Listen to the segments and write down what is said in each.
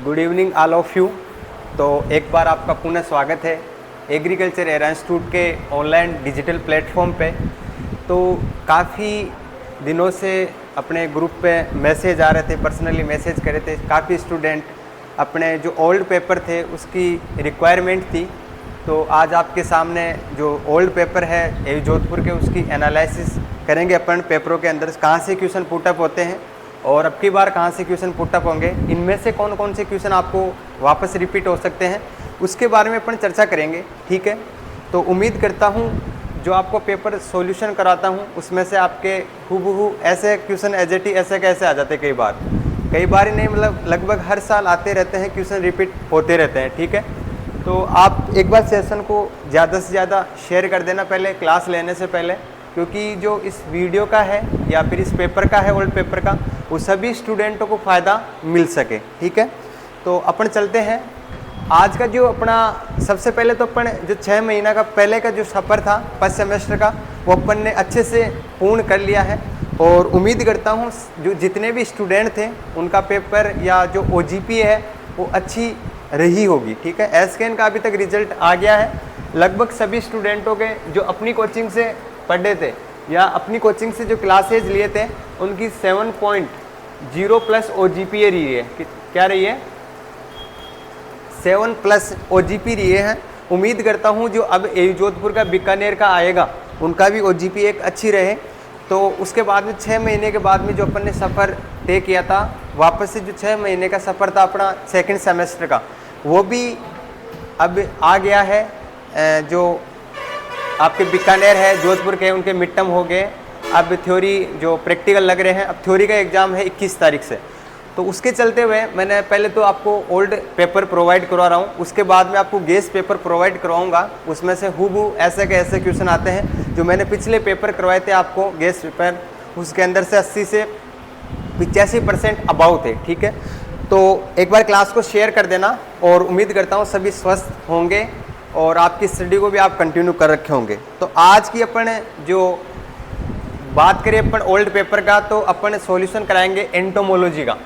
Good evening all of you. तो एक बार आपका पुनः स्वागत है एग्रीकल्चर एरा इंस्टीट्यूट के ऑनलाइन डिजिटल प्लेटफॉर्म पे। तो काफ़ी दिनों से अपने ग्रुप पे मैसेज आ रहे थे, पर्सनली मैसेज कर रहे थे काफ़ी स्टूडेंट, अपने जो ओल्ड पेपर थे उसकी रिक्वायरमेंट थी। तो आज आपके सामने जो ओल्ड पेपर है ए जोधपुर के, उसकी एनालिसिस करेंगे अपन। पेपरों के अंदर कहाँ से क्वेश्चन पुटअप होते हैं और अब की बार कहाँ से क्वेश्चन पुटअप होंगे, इनमें से कौन कौन से क्वेश्चन आपको वापस रिपीट हो सकते हैं, उसके बारे में अपन चर्चा करेंगे। ठीक है, तो उम्मीद करता हूँ जो आपको पेपर सॉल्यूशन कराता हूँ उसमें से आपके हूबहू ऐसे क्वेश्चन एज इट इज ऐसे कैसे आ जाते हैं। कई बार नहीं, मतलब लगभग हर साल आते रहते हैं, क्वेश्चन रिपीट होते रहते हैं। ठीक है, तो आप एक बार सेशन को ज़्यादा से ज़्यादा शेयर कर देना पहले क्लास लेने से पहले, क्योंकि जो इस वीडियो का है या फिर इस पेपर का है, ओल्ड पेपर का, वो सभी स्टूडेंटों को फ़ायदा मिल सके। ठीक है, तो अपन चलते हैं आज का जो अपना सबसे पहले तो अपन जो 6 महीना का पहले का जो सफ़र था फर्स्ट सेमेस्टर का, वो अपन ने अच्छे से पूर्ण कर लिया है। और उम्मीद करता हूँ जो जितने भी स्टूडेंट थे उनका पेपर या जो OGP है वो अच्छी रही होगी। ठीक है, एसकेएन का अभी तक रिजल्ट आ गया है। लगभग सभी स्टूडेंटों के जो अपनी कोचिंग से पढ़े थे या अपनी कोचिंग से जो क्लासेज लिए थे उनकी 7.0+ OGP रही है। क्या रही है? 7+ OGP रही है। उम्मीद करता हूँ जो अब ए जोधपुर का बीकानेर का आएगा उनका भी OGP एक अच्छी रहे। तो उसके बाद में 6 महीने के बाद में जो अपन ने सफ़र तय किया था, वापस से जो 6 महीने का सफ़र था अपना सेकंड सेमेस्टर का, वो भी अब आ गया है। जो आपके बीकानेर है, जोधपुर के, उनके मिड टर्म हो गए। अब थ्योरी जो प्रैक्टिकल लग रहे हैं, अब थ्योरी का एग्ज़ाम है 21 तारीख से। तो उसके चलते हुए मैंने पहले तो आपको ओल्ड पेपर प्रोवाइड करवा रहा हूँ, उसके बाद में आपको गेस पेपर प्रोवाइड करवाऊँगा। उसमें से हूबहू ऐसे के ऐसे क्वेश्चन आते हैं जो मैंने पिछले पेपर करवाए थे आपको गेस पेपर, उसके अंदर से 80 से 85% अबाउ थे। ठीक है, तो एक बार क्लास को शेयर कर देना और उम्मीद करता हूँ सभी स्वस्थ होंगे और आपकी स्टडी को भी आप कंटिन्यू कर रखे होंगे। तो आज की अपन जो बात करें अपन ओल्ड पेपर का, तो अपन सॉल्यूशन कराएंगे एंटोमोलॉजी का,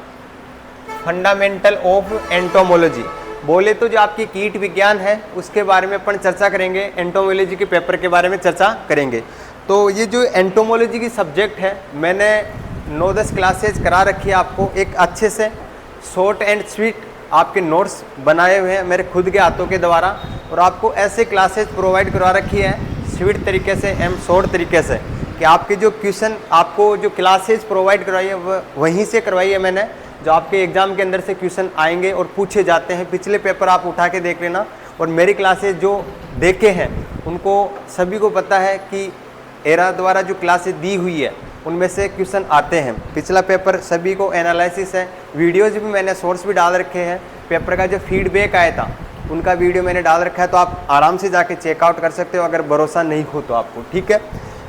फंडामेंटल ऑफ एंटोमोलॉजी। बोले तो जो आपकी कीट विज्ञान है उसके बारे में अपन चर्चा करेंगे, एंटोमोलॉजी के पेपर के बारे में चर्चा करेंगे। तो ये जो एंटोमोलॉजी की सब्जेक्ट है, मैंने 9-10 क्लासेज करा रखी है आपको, एक अच्छे से शॉर्ट एंड स्वीट आपके नोट्स बनाए हुए हैं मेरे खुद के हाथों के द्वारा, और आपको ऐसे क्लासेज प्रोवाइड करवा रखी है स्वीट तरीके से एम शॉर्ट तरीके से, कि आपके जो क्वेश्चन आपको जो क्लासेज प्रोवाइड करवाई है वह वहीं से करवाई है मैंने, जो आपके एग्ज़ाम के अंदर से क्वेश्चन आएंगे और पूछे जाते हैं। पिछले पेपर आप उठा के देख लेना, और मेरी क्लासेज जो देखे हैं उनको सभी को पता है कि एरा द्वारा जो क्लासेज दी हुई है उनमें से क्वेश्चन आते हैं। पिछला पेपर सभी को एनालिसिस है, वीडियोज़ भी मैंने सोर्स भी डाल रखे हैं। पेपर का जो फीडबैक आया था उनका वीडियो मैंने डाल रखा है, तो आप आराम से जाके चेकआउट कर सकते हो अगर भरोसा नहीं हो तो आपको। ठीक है,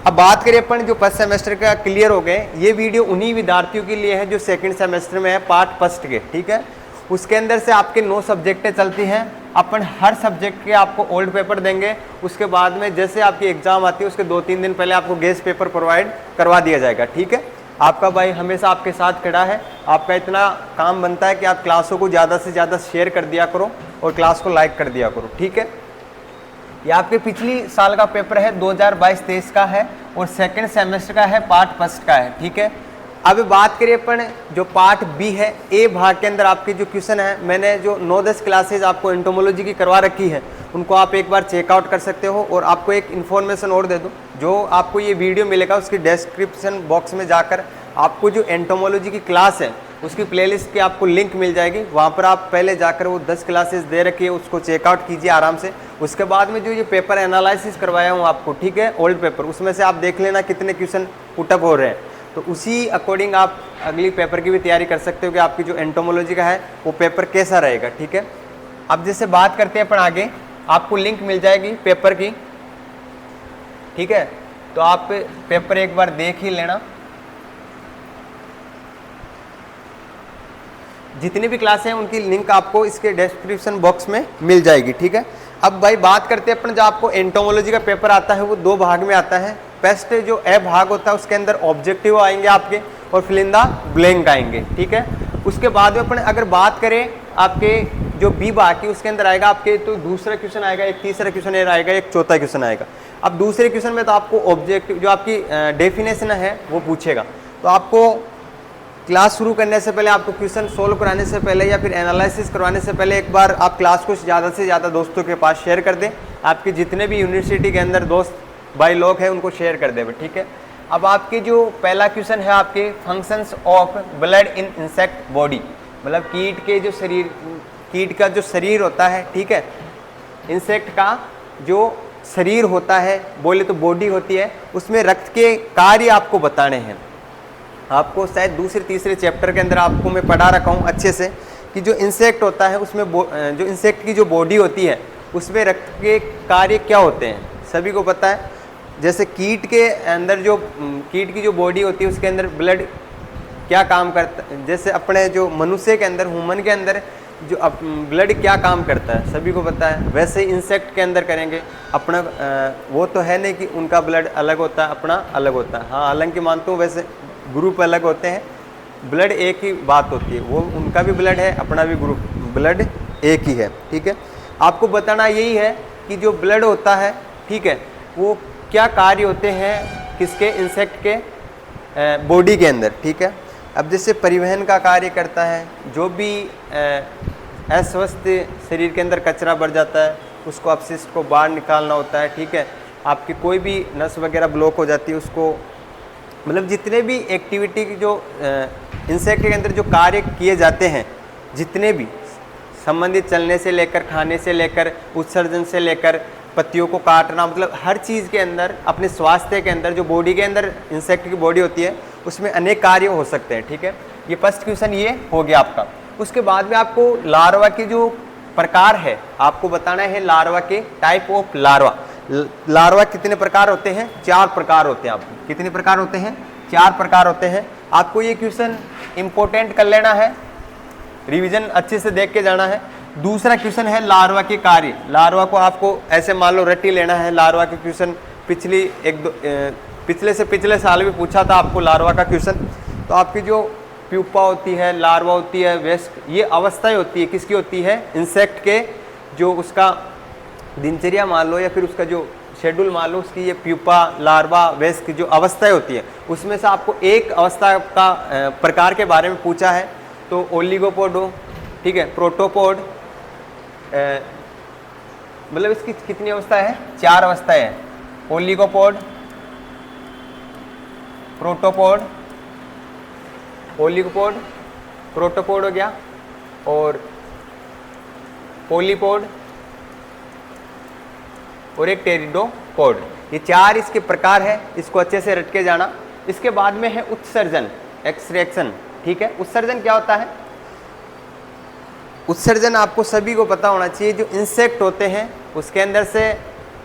अब बात करें अपन जो फर्स्ट सेमेस्टर का क्लियर हो गए, ये वीडियो उन्हीं विद्यार्थियों के लिए है जो सेकंड सेमेस्टर में है पार्ट फर्स्ट के। ठीक है, उसके अंदर से आपके 9 सब्जेक्टें चलती हैं। अपन हर सब्जेक्ट के आपको ओल्ड पेपर देंगे, उसके बाद में जैसे आपकी एग्जाम आती है उसके 2-3 दिन पहले आपको गेस्ट पेपर प्रोवाइड करवा दिया जाएगा। ठीक है, आपका भाई हमेशा आपके साथ खड़ा है। आपका इतना काम बनता है कि आप क्लासों को ज़्यादा से ज़्यादा शेयर कर दिया करो और क्लास को लाइक कर दिया करो। ठीक है, ये आपके पिछली साल का पेपर है, 2022-23 का है, और सेकंड सेमेस्टर का है, पार्ट फर्स्ट का है। ठीक है, अब बात करिए अपन जो पार्ट बी है, ए भाग के अंदर आपके जो क्वेश्चन है, मैंने जो 9-10 क्लासेज आपको एंटोमोलॉजी की करवा रखी है उनको आप एक बार चेकआउट कर सकते हो। और आपको एक इन्फॉर्मेशन और दे दूँ, जो आपको ये वीडियो मिलेगा उसकी डिस्क्रिप्शन बॉक्स में जाकर आपको जो एंटोमोलॉजी की क्लास है उसकी प्लेलिस्ट की आपको लिंक मिल जाएगी। वहाँ पर आप पहले जाकर वो 10 क्लासेस दे रखी है उसको चेकआउट कीजिए आराम से। उसके बाद में जो ये पेपर एनालिसिस करवाया हूँ आपको, ठीक है, ओल्ड पेपर, उसमें से आप देख लेना कितने क्वेश्चन पुटअप हो रहे हैं। तो उसी अकॉर्डिंग आप अगली पेपर की भी तैयारी कर सकते हो कि आपकी जो एंटोमोलॉजी का है वो पेपर कैसा रहेगा। ठीक है, अब जैसे बात करते हैं अपन आगे, आपको लिंक मिल जाएगी पेपर की। ठीक है, तो आप पेपर एक बार देख ही लेना। जितनी भी क्लासें हैं उनकी लिंक आपको इसके डिस्क्रिप्शन बॉक्स में मिल जाएगी। ठीक है, अब भाई बात करते हैं अपन, जो आपको एंटोमोलॉजी का पेपर आता है वो 2 भाग में आता है। फर्स्ट जो ए भाग होता है उसके अंदर ऑब्जेक्टिव आएंगे आपके और फिल इन द ब्लैंक आएंगे। ठीक है, उसके बाद में अपन अगर बात करें आपके जो बी बाकी उसके अंदर आएगा आपके, तो दूसरा क्वेश्चन आएगा, एक तीसरा क्वेश्चन आएगा, एक चौथा क्वेश्चन आएगा। अब दूसरे क्वेश्चन में तो आपको ऑब्जेक्टिव जो आपकी डेफिनेशन है वो पूछेगा। तो आपको क्लास शुरू करने से पहले, आपको क्वेश्चन सोल्व कराने से पहले या फिर एनालिसिस करवाने से पहले एक बार आप क्लास को ज़्यादा से ज़्यादा दोस्तों के पास शेयर कर दें। आपके जितने भी यूनिवर्सिटी के अंदर दोस्त भाई लोग हैं उनको शेयर कर दें, ठीक है। अब आपके जो पहला क्वेश्चन है आपके functions of blood in insect body, मतलब कीट के जो शरीर, कीट का जो शरीर होता है, ठीक है, इंसेक्ट का जो शरीर होता है, बोले तो बॉडी होती है, उसमें रक्त के कार्य आपको बताने हैं। आपको शायद दूसरे तीसरे चैप्टर के अंदर आपको मैं पढ़ा रखा हूँ अच्छे से कि जो इंसेक्ट होता है उसमें जो इंसेक्ट की जो बॉडी होती है उसमें रक्त के कार्य क्या होते हैं, सभी को पता है। जैसे कीट के अंदर जो कीट की जो बॉडी होती है उसके अंदर ब्लड क्या काम करता है, जैसे अपने जो मनुष्य के अंदर, ह्यूमन के अंदर जो ब्लड क्या काम करता है सभी को पता है, वैसे ही इंसेक्ट के अंदर करेंगे। अपना वो तो है नहीं कि उनका ब्लड अलग होता है अपना अलग होता है, हाँ हालांकि मानता हूँ वैसे ग्रुप अलग होते हैं, ब्लड एक ही बात होती है, वो उनका भी ब्लड है अपना भी ग्रुप ब्लड एक ही है, ठीक है। आपको बताना यही है कि जो ब्लड होता है, ठीक है, वो क्या कार्य होते हैं किसके, इंसेक्ट के बॉडी के अंदर, ठीक है। अब जैसे परिवहन का कार्य करता है, जो भी अस्वस्थ शरीर के अंदर कचरा बढ़ जाता है उसको अपशिष्ट को बाहर निकालना होता है, ठीक है। आपकी कोई भी नस वगैरह ब्लॉक हो जाती है उसको, मतलब जितने भी एक्टिविटी की जो इंसेक्ट के अंदर जो कार्य किए जाते हैं, जितने भी संबंधित चलने से लेकर, खाने से लेकर, उत्सर्जन से लेकर, पत्तियों को काटना, मतलब हर चीज़ के अंदर अपने स्वास्थ्य के अंदर जो बॉडी के अंदर इंसेक्ट की बॉडी होती है उसमें अनेक कार्य हो सकते हैं, ठीक है। ये फर्स्ट क्वेश्चन ये हो गया आपका। उसके बाद में आपको लार्वा के जो प्रकार है आपको बताना है, लार्वा के टाइप ऑफ लार्वा। लार्वा कितने प्रकार होते हैं, 4 प्रकार होते हैं। आपको कितने प्रकार होते हैं, 4 प्रकार होते हैं। आपको ये क्वेश्चन इंपॉर्टेंट कर लेना है, रिवीजन अच्छे से देख के जाना है। दूसरा क्वेश्चन है लार्वा के कार्य। लार्वा को आपको ऐसे मान लो रट्टी लेना है। लार्वा के क्वेश्चन पिछले से पिछले साल भी पूछा था आपको लार्वा का क्वेश्चन। तो आपकी जो प्यूपा होती है, लार्वा होती है, वेस्ट, ये अवस्थाएं होती है, किसकी होती है, इंसेक्ट के, जो उसका दिनचर्या मान लो या फिर उसका जो शेड्यूल मान लो, उसकी ये प्यूपा, लार्वा, वेस्ट की जो अवस्थाएं होती है उसमें से आपको एक अवस्था का प्रकार के बारे में पूछा है। तो ओलिगोपोड हो, ठीक है, प्रोटोपोड, मतलब इसकी कितनी अवस्था है, 4 अवस्थाएं हैं। ओलिगोपोड, प्रोटोपोड, ओलिगोपोड, प्रोटोपोड हो गया, और पोलीपोड और एक टेरिडोपोड। ये 4 इसके प्रकार है, इसको अच्छे से रट के जाना। इसके बाद में है उत्सर्जन, एक्सट्रैक्शन, ठीक है। उत्सर्जन क्या होता है, उत्सर्जन आपको सभी को पता होना चाहिए। जो इंसेक्ट होते हैं उसके अंदर से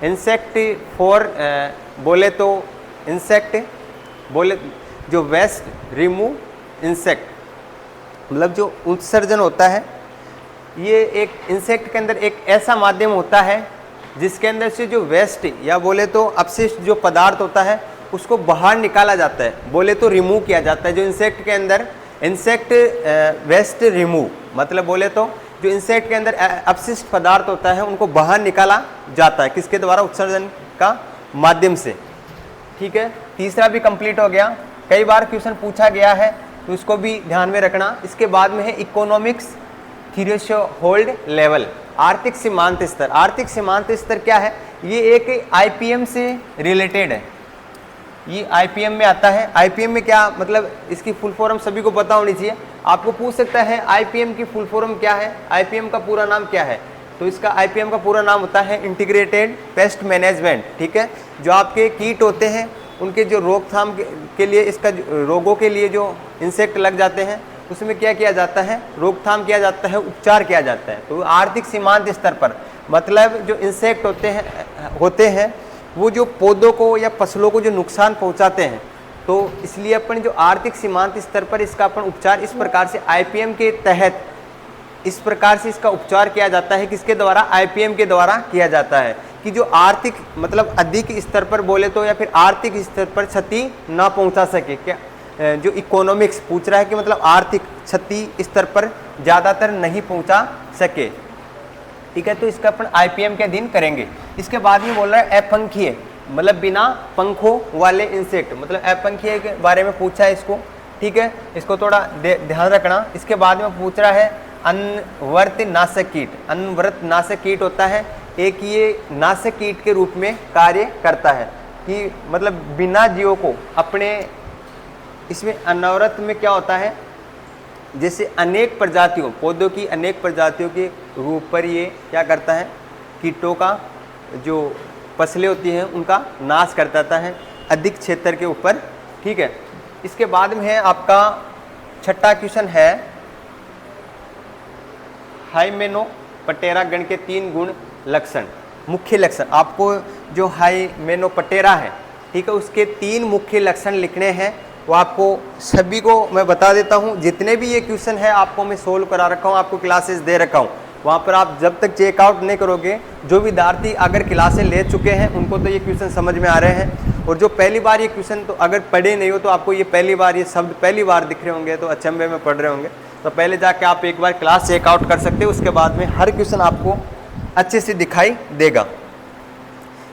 इंसेक्ट बोले तो इंसेक्ट बोले जो वेस्ट रिमूव इंसेक्ट, मतलब जो उत्सर्जन होता है ये एक इंसेक्ट के अंदर एक ऐसा माध्यम होता है जिसके अंदर से जो वेस्ट या बोले तो अपशिष्ट जो पदार्थ होता है उसको बाहर निकाला जाता है, बोले तो रिमूव किया जाता है। जो इंसेक्ट के अंदर इंसेक्ट वेस्ट रिमूव, मतलब बोले तो जो इंसेक्ट के अंदर अपशिष्ट पदार्थ होता है उनको बाहर निकाला जाता है, किसके द्वारा, उत्सर्जन का माध्यम से, ठीक है। तीसरा भी कंप्लीट हो गया, कई बार क्वेश्चन पूछा गया है तो इसको भी ध्यान में रखना। इसके बाद में है इकोनॉमिक्स थ्रेशोल्ड लेवल, आर्थिक सीमांत स्तर। आर्थिक सीमांत स्तर क्या है, ये एक आईपीएम से रिलेटेड है, ये आईपीएम में आता है। आईपीएम में क्या मतलब, इसकी फुल फॉर्म सभी को पता होनी चाहिए। आपको पूछ सकता है आईपीएम की फुल फॉर्म क्या है, आईपीएम का पूरा नाम क्या है। तो इसका आईपीएम का पूरा नाम होता है इंटीग्रेटेड पेस्ट मैनेजमेंट, ठीक है। जो आपके कीट होते हैं उनके जो रोकथाम के लिए, इसका रोगों के लिए जो इंसेक्ट लग जाते हैं उसमें क्या किया जाता है, रोकथाम किया जाता है, उपचार किया जाता है। तो आर्थिक सीमांत स्तर पर मतलब जो इंसेक्ट होते हैं वो जो पौधों को या फसलों को जो नुकसान पहुंचाते हैं, तो इसलिए अपन जो आर्थिक सीमांत स्तर पर इसका अपन उपचार इस प्रकार से आईपीएम के तहत इस प्रकार से इसका उपचार किया जाता है। किसके द्वारा, आईपीएम के द्वारा किया जाता है कि जो आर्थिक मतलब अधिक स्तर पर बोले तो या फिर आर्थिक स्तर पर क्षति ना पहुंचा सके। क्या जो इकोनॉमिक्स पूछ रहा है कि मतलब आर्थिक क्षति स्तर पर ज़्यादातर नहीं पहुंचा सके। ठीक है, तो इसका अपन IPM के अधीन करेंगे। इसके बाद में बोल रहा है अपंखीय, मतलब बिना पंखों वाले इंसेक्ट, मतलब अपंखीय के बारे में पूछा है इसको। ठीक है, इसको थोड़ा ध्यान रखना। इसके बाद में पूछ रहा है अनवर्त नाशक कीट। अनवर्त नाशक कीट होता है एक, ये नाशक कीट के रूप में कार्य करता है कि मतलब बिना जीवों को अपने, इसमें अनवरत में क्या होता है, जैसे अनेक प्रजातियों, पौधों की अनेक प्रजातियों के रूप पर ये क्या करता है, कीटों का जो फसलें होती हैं उनका नाश कर देता है अधिक क्षेत्र के ऊपर। ठीक है, इसके बाद में है आपका छठा क्वेश्चन है हाइमेनोप्टेरा गण के 3 गुण लक्षण, मुख्य लक्षण। आपको जो हाइमेनोप्टेरा है, ठीक है, उसके 3 मुख्य लक्षण लिखने हैं। वो आपको सभी को मैं बता देता हूँ, जितने भी ये क्वेश्चन है आपको मैं सोल्व करा रखा हूँ, आपको क्लासेस दे रखा हूँ। वहाँ पर आप जब तक चेकआउट नहीं करोगे, जो विद्यार्थी अगर क्लासें ले चुके हैं उनको तो ये क्वेश्चन समझ में आ रहे हैं, और जो पहली बार ये क्वेश्चन तो अगर पढ़े नहीं हो तो आपको ये पहली बार, ये शब्द पहली बार दिख रहे होंगे तो अचंभे में पढ़ रहे होंगे। तो पहले जाके आप एक बार क्लास चेकआउट कर सकते हो, उसके बाद में हर क्वेश्चन आपको अच्छे से दिखाई देगा।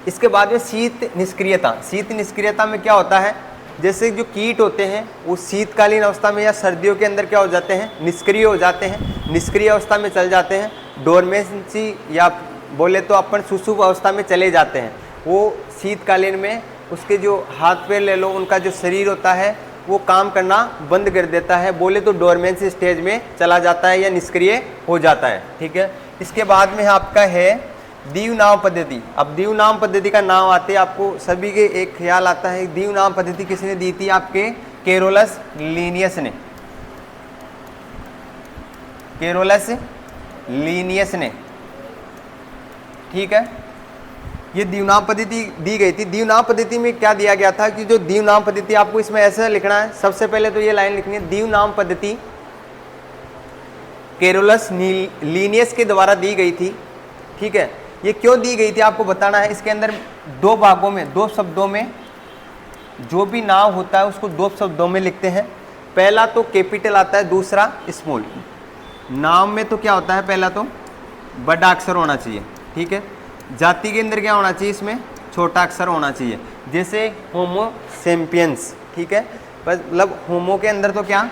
इसके बाद में शीत निष्क्रियता। शीत निष्क्रियता में क्या होता है, जैसे जो कीट होते हैं वो शीतकालीन अवस्था में या सर्दियों के अंदर क्या हो जाते हैं, निष्क्रिय हो जाते हैं, निष्क्रिय अवस्था में चल जाते हैं, डोरमेंसी या बोले तो अपन सुसुप्त अवस्था में चले जाते हैं। वो शीतकालीन में उसके जो हाथ पैर ले लो, उनका जो शरीर होता है वो काम करना बंद कर देता है, बोले तो डोरमेंसी स्टेज में चला जाता है या निष्क्रिय हो जाता है। ठीक है, इसके बाद में आपका है दीव नाम पद्धति। अब दीव नाम पद्धति का नाम आते आपको सभी के एक ख्याल आता है, दीव नाम पद्धति किसने दी थी, आपके कैरोलस लीनियस ने। कैरोलस लीनियस ने, ठीक है, ये दीवनाम पद्धति दी गई थी। दीवनाम पद्धति में क्या दिया गया था कि जो दीवनाम पद्धति, आपको इसमें ऐसा लिखना है, सबसे पहले तो ये लाइन लिखनी है, दीवनाम पद्धति कैरोलस लीनियस के द्वारा दी गई थी। ठीक है, ये क्यों दी गई थी आपको बताना है। इसके अंदर 2 भागों में, 2 शब्दों में जो भी नाम होता है उसको 2 शब्दों में लिखते हैं। पहला तो कैपिटल आता है, दूसरा स्मॉल। नाम में तो क्या होता है, पहला तो बड़ा अक्षर होना चाहिए। ठीक है, जाति के अंदर क्या होना चाहिए, इसमें छोटा अक्षर होना चाहिए, जैसे होमो सेम्पियंस। ठीक है, मतलब होमो के अंदर तो क्या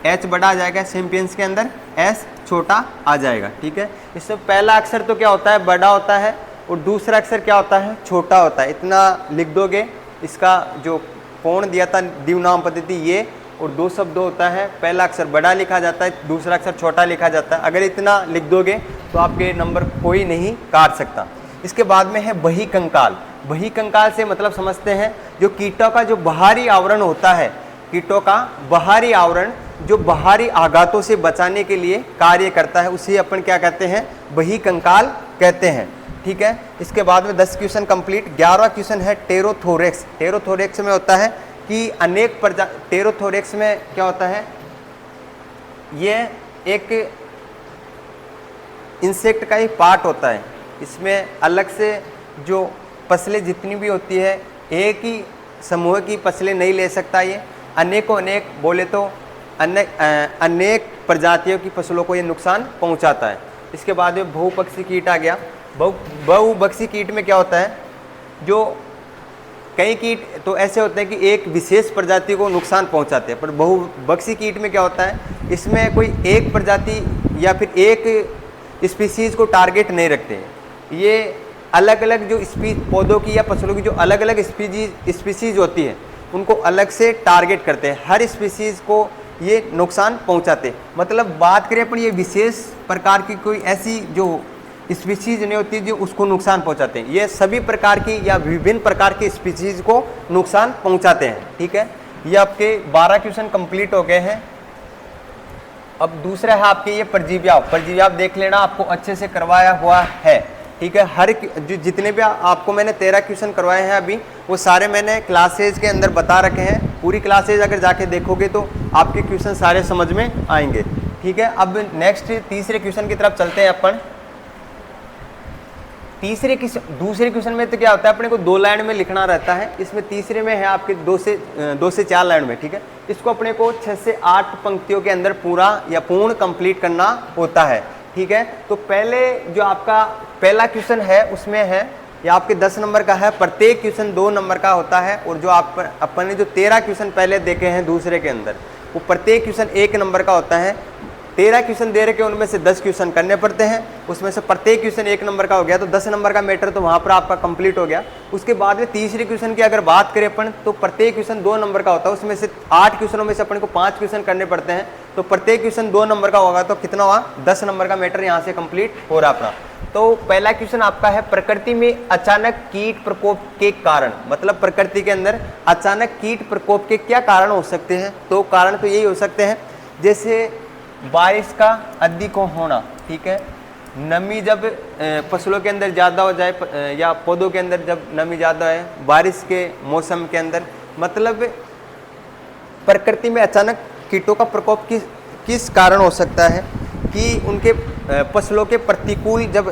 H बड़ा आ जाएगा, सेम्पियंस के अंदर S छोटा आ जाएगा। ठीक है, इसमें पहला अक्षर तो क्या होता है, बड़ा होता है, और दूसरा अक्षर क्या होता है, छोटा होता है। इतना लिख दोगे। इसका जो कोण दिया था दीवनाम पद्धति ये, और 2 शब्द होता है, पहला अक्षर बड़ा लिखा जाता है, दूसरा अक्षर छोटा लिखा जाता है। अगर इतना लिख दोगे तो आपके नंबर कोई नहीं काट सकता। इसके बाद में है बहिकंकाल। बहिकंकाल से मतलब समझते हैं जो कीटों का जो बाहरी आवरण होता है, कीटों का बाहरी आवरण जो बाहरी आघातों से बचाने के लिए कार्य करता है, उसे अपन क्या कहते हैं, बहिकंकाल कहते हैं। ठीक है, इसके बाद में 10 क्वेश्चन कंप्लीट। 11वां क्वेश्चन है टेरोथोरेक्स। टेरोथोरेक्स में होता है कि अनेक टेरोथोरेक्स में क्या होता है, ये एक इंसेक्ट का ही पार्ट होता है। इसमें अलग से जो फसलें जितनी भी होती है, एक ही समूह की फसलें नहीं ले सकता, ये अनेकों अनेक बोले तो अनेक प्रजातियों की फसलों को ये नुकसान पहुंचाता है। इसके बाद में बहुपक्षी कीट आ गया। बहुपक्षी कीट में क्या होता है, जो कई कीट तो ऐसे होते हैं कि एक विशेष प्रजाति को नुकसान पहुंचाते हैं, पर बहुपक्षी कीट में क्या होता है, इसमें कोई एक प्रजाति या फिर एक स्पीसीज को टारगेट नहीं रखते हैं। ये अलग अलग जो पौधों की या फसलों की जो अलग अलग स्पीसीज होती है उनको अलग से टारगेट करते हैं, हर स्पीसीज को ये नुकसान पहुंचाते। मतलब बात करें अपन, ये विशेष प्रकार की कोई ऐसी जो स्पीसीज नहीं होती जो उसको नुकसान पहुंचाते हैं, ये सभी प्रकार की या विभिन्न प्रकार की स्पीसीज को नुकसान पहुंचाते हैं। ठीक है, ये आपके 12 क्वेश्चन कंप्लीट हो गए हैं। अब दूसरा है आपके ये परजीव्याव। परजीव्याव देख लेना, आपको अच्छे से करवाया हुआ है। ठीक है, हर जो जितने भी आपको मैंने 13 क्वेश्चन करवाए हैं अभी, वो सारे मैंने क्लासेज के अंदर बता रखे हैं। पूरी क्लासेज अगर जाके देखोगे तो आपके क्वेश्चन सारे समझ में आएंगे। ठीक है, अब नेक्स्ट तीसरे क्वेश्चन की तरफ चलते हैं अपन। तीसरे दूसरे क्वेश्चन में तो क्या होता है, अपने को 2 लाइन में लिखना रहता है, इसमें तीसरे में है आपके 2 से 4 लाइन में, ठीक है। इसको अपने को 6 से 8 पंक्तियों के अंदर पूरा या पूर्ण कंप्लीट करना होता है, ठीक है। तो पहले जो आपका पहला क्वेश्चन है उसमें है, या आपके 10 नंबर का है, प्रत्येक क्वेश्चन 2 नंबर का होता है। और जो अपन ने जो 13 क्वेश्चन पहले देखे हैं दूसरे के अंदर, वो प्रत्येक क्वेश्चन 1 नंबर का होता है। 13 क्वेश्चन दे रखे, उनमें से 10 क्वेश्चन करने पड़ते हैं, उसमें से प्रत्येक क्वेश्चन 1 नंबर का हो गया, तो 10 नंबर का मैटर तो वहाँ पर आपका कंप्लीट हो गया। उसके बाद में तीसरे क्वेश्चन की अगर बात करें अपन, तो प्रत्येक क्वेश्चन 2 नंबर का होता है, उसमें से 8 क्वेश्चनों में से अपन को 5 क्वेश्चन करने पड़ते हैं, तो प्रत्येक क्वेश्चन 2 नंबर का होगा, तो कितना हुआ, 10 नंबर का मैटर यहाँ से कंप्लीट हो रहा अपना। तो पहला क्वेश्चन आपका है, प्रकृति में अचानक कीट प्रकोप के कारण, मतलब प्रकृति के अंदर अचानक कीट प्रकोप के क्या कारण हो सकते हैं। तो कारण तो यही हो सकते हैं, जैसे बारिश का अधिक होना, ठीक है, नमी जब फसलों के अंदर ज़्यादा हो जाए या पौधों के अंदर जब नमी ज़्यादा है बारिश के मौसम के अंदर, मतलब प्रकृति में अचानक कीटों का प्रकोप किस कारण हो सकता है कि उनके फसलों के प्रतिकूल जब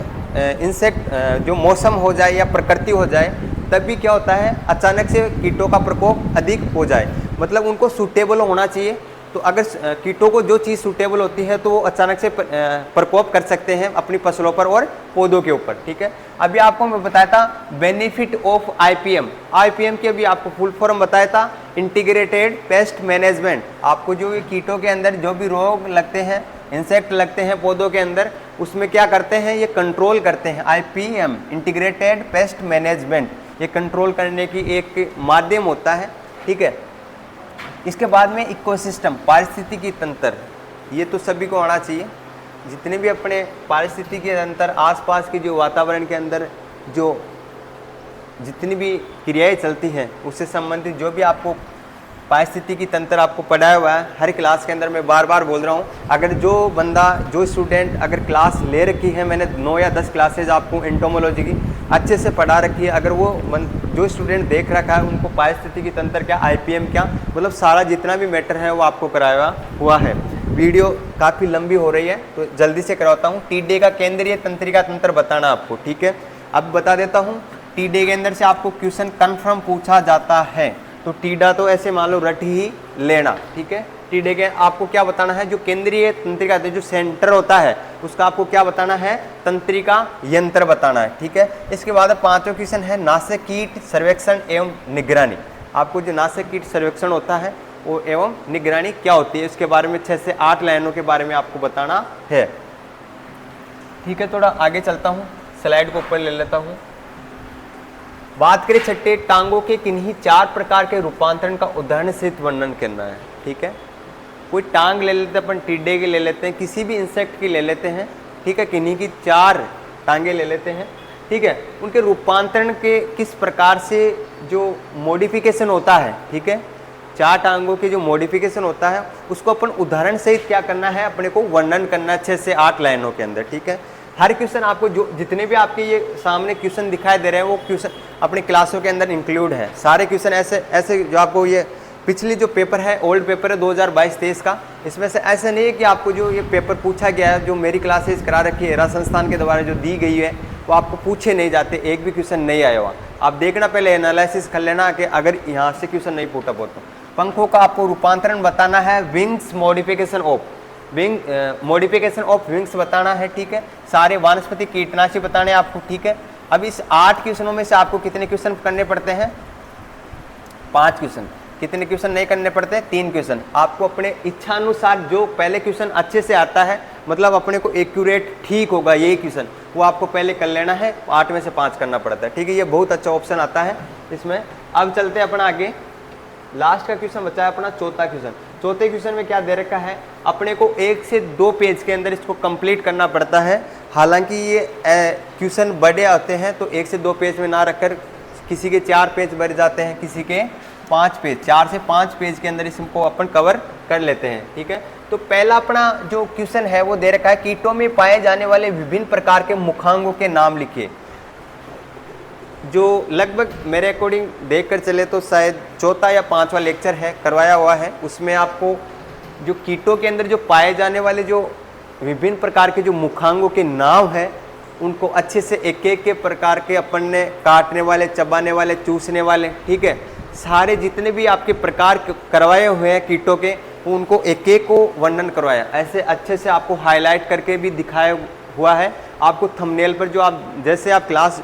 इंसेक्ट जो मौसम हो जाए या प्रकृति हो जाए, तभी क्या होता है, अचानक से कीटों का प्रकोप अधिक हो जाए, मतलब उनको सूटेबल होना चाहिए। तो अगर कीटों को जो चीज़ सूटेबल होती है तो वो अचानक से प्रकोप कर सकते हैं अपनी फसलों पर और पौधों के ऊपर, ठीक है। अभी आपको मैं बताया था बेनिफिट ऑफ आईपीएम, आईपीएम की अभी आपको फुल फॉर्म बताया था, इंटीग्रेटेड पेस्ट मैनेजमेंट। आपको जो ये कीटों के अंदर जो भी रोग लगते हैं, इंसेक्ट लगते हैं पौधों के अंदर, उसमें क्या करते हैं, ये कंट्रोल करते हैं। आईपीएम इंटीग्रेटेड पेस्ट मैनेजमेंट, ये कंट्रोल करने की एक माध्यम होता है, ठीक है। इसके बाद में इकोसिस्टम, पारिस्थितिकी तंत्र, ये तो सभी को आना चाहिए। जितने भी अपने पारिस्थितिकी तंत्र, आसपास के जो वातावरण के अंदर जो जितनी भी क्रियाएं चलती हैं, उससे संबंधित जो भी आपको पारिस्थितिकी तंत्र आपको पढ़ाया हुआ है हर क्लास के अंदर, मैं बार बार बोल रहा हूँ। अगर जो बंदा, जो स्टूडेंट अगर क्लास ले रखी है, मैंने 9 या 10 क्लासेज आपको एंटोमोलॉजी की अच्छे से पढ़ा रखी है, अगर वो जो स्टूडेंट देख रखा है, उनको पारिस्थितिकी तंत्र क्या, आईपीएम क्या, मतलब सारा जितना भी मैटर है वो आपको कराया हुआ है। वीडियो काफ़ी लंबी हो रही है तो जल्दी से करवाता हूँ। टीडे का केंद्रीय तंत्रिका तंत्र बताना आपको, ठीक है। अब बता देता हूँ, टीडे के अंदर से आपको क्वेश्चन कन्फर्म पूछा जाता है, तो टीडा तो ऐसे मान लो रट ही लेना, ठीक है। टीडे के आपको क्या बताना है, जो केंद्रीय तंत्रिका जो सेंटर होता है उसका आपको क्या बताना है, तंत्रिका यंत्र बताना है, ठीक है। इसके बाद 5वां क्वेश्चन है नाशक कीट सर्वेक्षण एवं निगरानी। आपको जो नाशक कीट सर्वेक्षण होता है वो एवं निगरानी क्या होती है, इसके बारे में 6 से 8 लाइनों के बारे में आपको बताना है, ठीक है। थोड़ा आगे चलता हूँ, स्लाइड को ऊपर ले लेता हूँ। बात करें छठे, टांगों के किन्हीं 4 प्रकार के रूपांतरण का उदाहरण सहित वर्णन करना है, ठीक है। कोई टांग ले लेते हैं अपन, टिड्डे की ले लेते हैं, किसी भी इंसेक्ट की ले लेते हैं, ठीक है, किन्हीं की 4 टांगे ले लेते हैं, ठीक है। उनके रूपांतरण के किस प्रकार से जो मॉडिफिकेशन होता है, ठीक है, 4 टांगों के जो मॉडिफिकेशन होता है उसको अपन उदाहरण सहित क्या करना है, अपने को वर्णन करना है 6 से 8 लाइनों के अंदर, ठीक है। हर क्वेश्चन आपको जो जितने भी आपके ये सामने क्वेश्चन दिखाई दे रहे हैं वो क्वेश्चन अपनी क्लासों के अंदर इंक्लूड है। सारे क्वेश्चन ऐसे जो आपको ये पिछली जो पेपर है, ओल्ड पेपर है 2022-23 का, इसमें से ऐसा नहीं है कि आपको जो ये पेपर पूछा गया है, जो मेरी क्लासेस करा रखी है एरा संस्थान के द्वारा जो दी गई है, वो आपको पूछे नहीं जाते, एक भी क्वेश्चन नहीं आया हुआ। आप देखना, पहले एनालिसिस कर लेना कि अगर यहाँ से क्वेश्चन नहीं पूछा हो तो। पंखों का आपको रूपांतरण बताना है, wings modification of modification of wings बताना है, ठीक है। सारे वानस्पतिक कीटनाशी बताने आपको, ठीक है। अब इस 8 क्वेश्चनों में से आपको कितने क्वेश्चन करने पड़ते हैं, 5 क्वेश्चन। कितने क्वेश्चन नहीं करने पड़ते हैं, 3 क्वेश्चन। आपको अपने इच्छा अनुसार जो पहले क्वेश्चन अच्छे से आता है, मतलब अपने को एक्यूरेट ठीक होगा यही क्वेश्चन, वो आपको पहले कर लेना है, 8 में से 5 करना पड़ता है, ठीक है। ये बहुत अच्छा ऑप्शन आता है इसमें। अब चलते हैं अपना आगे, लास्ट का क्वेश्चन बचा है अपना चौथा क्वेश्चन। चौथे क्वेश्चन में क्या दे रखा है, अपने को 1 से 2 पेज के अंदर इसको कंप्लीट करना पड़ता है। हालांकि ये क्वेश्चन बड़े आते हैं तो 1 से 2 पेज में ना रखकर किसी के 4 पेज भर जाते हैं, किसी के 5 पेज, 4 से 5 पेज के अंदर इसको अपन कवर कर लेते हैं, ठीक है। तो पहला अपना जो क्वेश्चन है वो दे रखा है, कीटों में पाए जाने वाले विभिन्न प्रकार के मुखांगों के नाम लिखिए। जो लगभग मेरे अकॉर्डिंग देख कर चले तो शायद चौथा या 5वां लेक्चर है करवाया हुआ है, उसमें आपको जो कीटों के अंदर जो पाए जाने वाले जो विभिन्न प्रकार के जो मुखांगों के नाम है उनको अच्छे से एक एक के प्रकार के अपन ने काटने वाले, चबाने वाले, चूसने वाले, ठीक है, सारे जितने भी आपके प्रकार करवाए हुए हैं कीटों के, उनको एक एक को वर्णन करवाया, ऐसे अच्छे से आपको हाईलाइट करके भी दिखाया हुआ है। आपको थंबनेल पर जो आप जैसे आप क्लास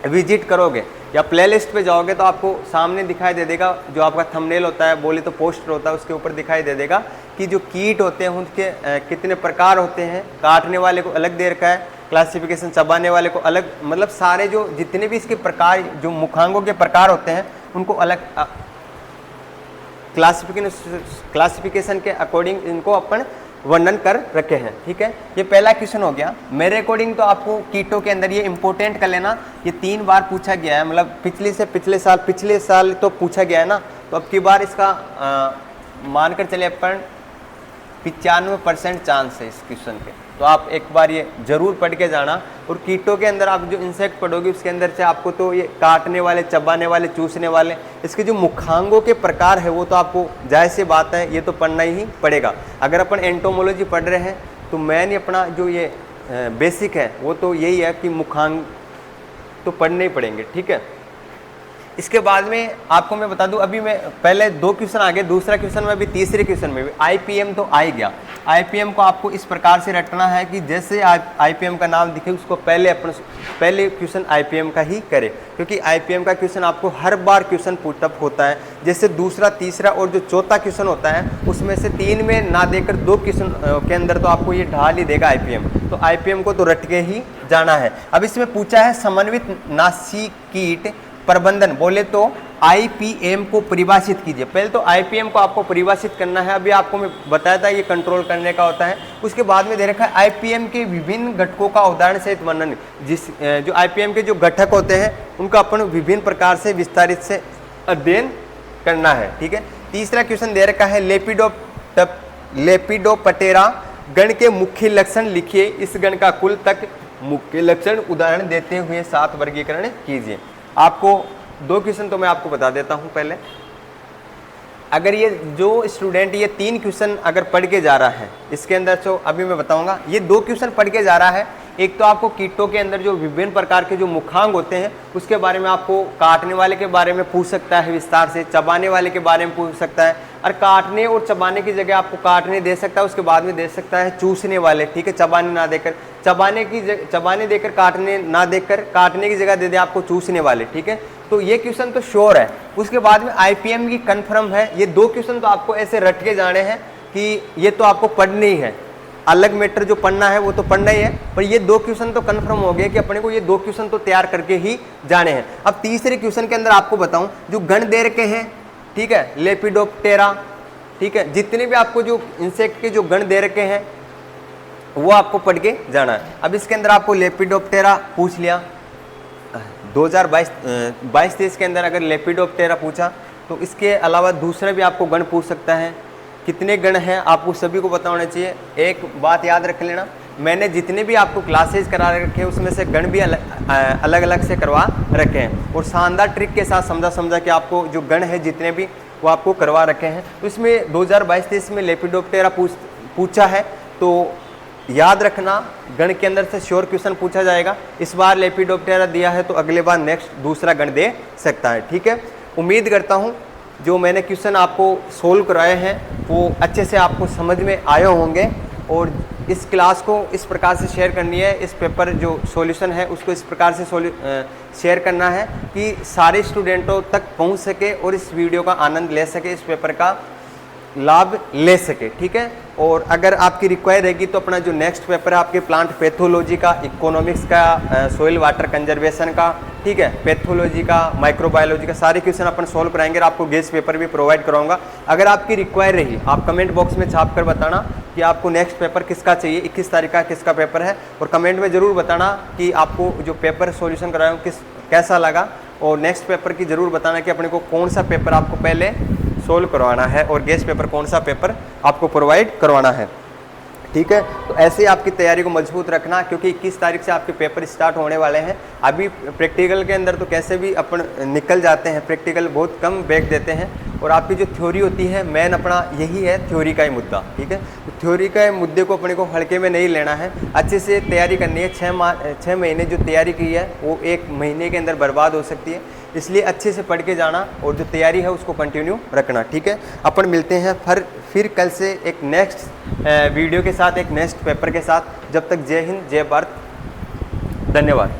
विजिट करोगे या प्लेलिस्ट पे जाओगे तो आपको सामने दिखाई दे देगा, जो आपका थंबनेल होता है, बोले तो पोस्टर होता है, उसके ऊपर दिखाई दे देगा कि जो कीट होते हैं उनके कितने प्रकार होते हैं। काटने वाले को अलग दे रखा है क्लासिफिकेशन, चबाने वाले को अलग, मतलब सारे जो जितने भी इसके प्रकार, जो मुखांगों के प्रकार होते हैं उनको अलग क्लासिफिकेशन के अकॉर्डिंग इनको अपन वर्णन कर रखे हैं। ठीक है, ये पहला क्वेश्चन हो गया। मेरे अकॉर्डिंग तो आपको कीटों के अंदर ये इंपॉर्टेंट कर लेना, ये 3 बार पूछा गया है, मतलब पिछले साल तो पूछा गया है ना, तो अब की बार इसका मानकर चले अपन 95% चांस है इस क्वेश्चन के। तो आप एक बार ये जरूर पढ़ के जाना। और कीटों के अंदर आप जो इंसेक्ट पढ़ोगे उसके अंदर से आपको तो ये काटने वाले, चबाने वाले, चूसने वाले, इसके जो मुखांगों के प्रकार है वो तो आपको जाहिर सी बात है ये तो पढ़ना ही पड़ेगा। अगर अपन एंटोमोलॉजी पढ़ रहे हैं तो मेन अपना जो ये बेसिक है वो तो यही है कि मुखांग तो पढ़ने ही पड़ेंगे। ठीक है, इसके बाद में आपको मैं बता दूं, अभी मैं पहले 2 क्वेश्चन आ गए, दूसरा क्वेश्चन में अभी तीसरे क्वेश्चन में भी आईपीएम तो आ ही गया। आईपीएम को आपको इस प्रकार से रटना है कि जैसे आईपीएम का नाम दिखे उसको पहले क्वेश्चन आईपीएम का ही करें, क्योंकि आईपीएम का क्वेश्चन आपको हर बार क्वेश्चन पुटअप होता है। जैसे दूसरा, तीसरा और जो चौथा क्वेश्चन होता है उसमें से 3 में ना देकर 2 क्वेश्चन के अंदर तो आपको ये ढाल ही देगा आईपीएम। तो आईपीएम को तो रट के ही जाना है। अब इसमें पूछा है समन्वित नासी कीट प्रबंधन, बोले तो आईपीएम को परिभाषित कीजिए। पहले तो आईपीएम को आपको परिभाषित करना है, अभी आपको मैं बताया था ये कंट्रोल करने का होता है। उसके बाद में दे रखा है आईपीएम के विभिन्न घटकों का उदाहरण सहित वर्णन, जो आईपीएम के जो घटक होते हैं उनका अपन विभिन्न प्रकार से विस्तारित से अध्ययन करना है। ठीक है, तीसरा क्वेश्चन दे रखा है लेपिडोप्टेरा गण के मुख्य लक्षण लिखिए, इस गण का कुल तक मुख्य लक्षण उदाहरण देते हुए 7 वर्गीकरण कीजिए। आपको 2 क्वेश्चन तो मैं आपको बता देता हूं पहले। अगर ये जो स्टूडेंट ये 3 क्वेश्चन अगर पढ़ के जा रहा है इसके अंदर, तो अभी मैं बताऊंगा, ये 2 क्वेश्चन पढ़ के जा रहा है। एक तो आपको कीटों के अंदर जो विभिन्न प्रकार के जो मुखांग होते हैं उसके बारे में आपको काटने वाले के बारे में पूछ सकता है विस्तार से, चबाने वाले के बारे में पूछ सकता है, और काटने और चबाने की जगह आपको काटने दे सकता है, उसके बाद में दे सकता है चूसने वाले। ठीक है, चबाने ना देकर चबाने देकर काटने ना देकर काटने की जगह दे दे आपको चूसने वाले। ठीक है, तो ये क्वेश्चन तो श्योर है। उसके बाद में आईपीएम की कन्फर्म है। ये 2 क्वेश्चन तो आपको ऐसे रट के जाने हैं कि ये तो आपको पढ़ने ही है, अलग मैटर जो पढ़ना है वो तो पढ़ना ही है, पर ये 2 क्वेश्चन तो कंफर्म हो गए कि अपने को ये 2 क्वेश्चन तो तैयार करके ही जाने हैं। अब तीसरे क्वेश्चन के अंदर आपको बताऊं, जो गण दे रखे हैं, ठीक है, लेपिडोप्टेरा, ठीक है, जितने भी आपको जो इंसेक्ट के जो गण दे रखे हैं वो आपको पढ़ के जाना है। अब इसके अंदर आपको लेपिडोप्टेरा पूछ लिया, 2022-23 के अंदर अगर लेपिडोप्टेरा पूछा तो इसके अलावा दूसरा भी आपको गण पूछ सकता है। कितने गण हैं आपको सभी को पता होना चाहिए। एक बात याद रख लेना, मैंने जितने भी आपको क्लासेज करा रखे हैं उसमें से गण भी अलग अलग से करवा रखे हैं, और शानदार ट्रिक के साथ समझा कि आपको जो गण है जितने भी वो आपको करवा रखे हैं। तो इसमें 2022-23 में लेपिडोप्टेरा पूछा है, तो याद रखना गण के अंदर से श्योर क्वेश्चन पूछा जाएगा। इस बार लेपिडोप्टेरा दिया है तो अगले बार नेक्स्ट दूसरा गण दे सकता है। ठीक है, उम्मीद करता हूँ जो मैंने क्वेश्चन आपको सोल्व कराए हैं वो अच्छे से आपको समझ में आए होंगे, और इस क्लास को इस प्रकार से शेयर करनी है, इस पेपर जो सॉल्यूशन है उसको इस प्रकार से शेयर करना है कि सारे स्टूडेंटों तक पहुंच सके और इस वीडियो का आनंद ले सके, इस पेपर का लाभ ले सके। ठीक है, और अगर आपकी रिक्वायर रहेगी तो अपना जो नेक्स्ट पेपर है आपके प्लांट पैथोलॉजी का, इकोनॉमिक्स का, सोइल वाटर कंजर्वेशन का, ठीक है, पैथोलॉजी का, माइक्रोबायोलॉजी का, सारे क्वेश्चन अपन सॉल्व कराएंगे और आपको गेस्ट पेपर भी प्रोवाइड कराऊंगा। अगर आपकी रिक्वायर रही आप कमेंट बॉक्स में छाप कर बताना कि आपको नेक्स्ट पेपर किसका चाहिए, 21 तारीख का किसका पेपर है, और कमेंट में ज़रूर बताना कि आपको जो पेपर सॉल्यूशन कराया कैसा लगा, और नेक्स्ट पेपर की ज़रूर बताना कि अपने को कौन सा पेपर आपको पहले सोल्व करवाना है और गेस्ट पेपर कौन सा पेपर आपको प्रोवाइड करवाना है। ठीक है। तो ऐसे आपकी तैयारी को मजबूत रखना, क्योंकि 21 तारीख से आपके पेपर स्टार्ट होने वाले हैं। अभी प्रैक्टिकल के अंदर तो कैसे भी अपन निकल जाते हैं, प्रैक्टिकल बहुत कम बैग देते हैं, और आपकी जो थ्योरी होती है मेन अपना यही है, थ्योरी का ही मुद्दा, ठीक है। तो थ्योरी का मुद्दे को अपने को हल्के में नहीं लेना है, अच्छे से तैयारी करनी है। 6 महीने जो तैयारी की है वो 1 महीने के अंदर बर्बाद हो सकती है, इसलिए अच्छे से पढ़ के जाना और जो तैयारी है उसको कंटिन्यू रखना, ठीक है। अपन मिलते हैं फिर कल से एक नेक्स्ट वीडियो के साथ, एक नेक्स्ट पेपर के साथ। जब तक जय हिंद, जय भारत, धन्यवाद।